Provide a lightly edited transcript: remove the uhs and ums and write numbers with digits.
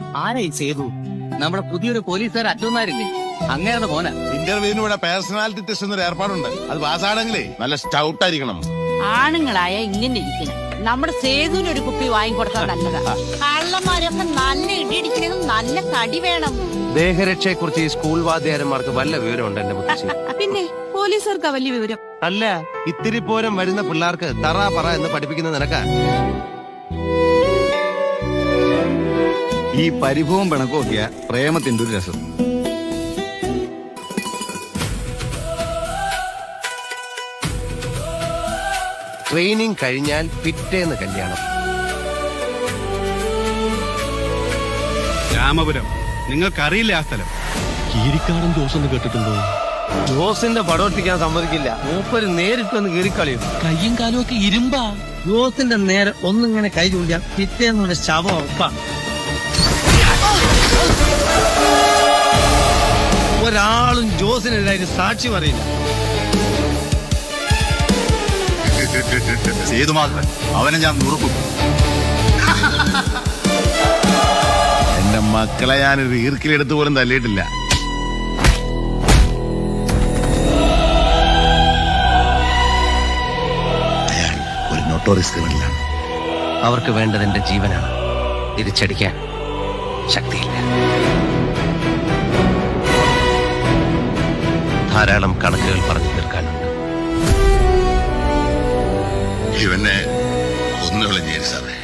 ആരായി ചെയ്തു? നമ്മുടെ പുതിയൊരു പോലീസുകാർ അച്ഛന്മാരില്ലേ, അങ്ങേരുടെ മോന. ഇന്റർവ്യൂവിന് ഇവിടെ പേഴ്സണാലിറ്റി ടെസ്റ്റ് എന്നൊരു ഏർപ്പാടുണ്ട്. അത് പാസ്സാണെങ്കിലേ നല്ല സ്റ്റൗട്ട് ആയിരിക്കണം. ആണുങ്ങളായ ഇങ്ങനെ ഇരിക്കണം. നമ്മുടെ സേതുവിന് ഒരു കുപ്പി വാങ്ങിക്കൊടുത്താൽ നല്ലതാ. കള്ളന്മാരൊക്കെ നല്ല ഇടിയിടിക്കണം, നല്ല തടി വേണം. ദേഹരക്ഷയെ കുറിച്ച് ഈ സ്കൂൾ വാദ്യാരന്മാർക്ക് വല്ല വിവരമുണ്ട് എന്റെ മുത്തശ്ശി? പിന്നെ പോലീസുകാർക്കാ വലിയ വിവരം. അല്ല, ഇത്തിരി പോരം വരുന്ന പിള്ളേർക്ക് തറ പറ എന്ന് പഠിപ്പിക്കുന്ന നിനക്ക. ഈ പരിഭവം പിണക്കമൊക്കെയാ പ്രേമത്തിന്റെ ഒരു രസം. ട്രെയിനിങ് കഴിഞ്ഞാൽ പിറ്റേന്ന് കല്യാണം. രാമപുരം, നിങ്ങൾക്കറിയില്ല ആ സ്ഥലം. കീരിക്കാടൻ ജോസ് എന്ന് കേട്ടിട്ടുണ്ടോ? ജോസിന്റെ പടമൊട്ടിക്കാൻ സമ്മതിക്കില്ല. മൂപ്പര് നേരിട്ടൊന്ന് കീറിക്കളിയും. കയ്യും കാലും ഒക്കെ ഇരുമ്പാ. ജോസിന്റെ നേരെ ഒന്നിങ്ങനെ കൈ ചൂണ്ടിയാൽ പിറ്റേന്ന് ശവം ഉറപ്പാണ്. ഒരാളും ജോസിനെതിരായിട്ട് സാക്ഷി പറയില്ല. സേതുമാധവൻ, അവനെ ഞാൻ നുറുക്കും. എന്റെ മക്കളെ ഞാനൊരു ഈർക്കിലെടുത്ത് പോലും തല്ലിയിട്ടില്ല. അയാൾ ഒരു നോട്ടോറിയസ് ക്രിമിനലാണ്. അവർക്ക് വേണ്ടത് എന്റെ ജീവനാണ്. തിരിച്ചടിക്കാൻ ശക്തിയില്ല. ധാരാളം കണക്കുകൾ പറഞ്ഞു തീർക്കാനുണ്ട്. ഇവനെ ഒന്നുകളും ചെയ്തു സാറേ.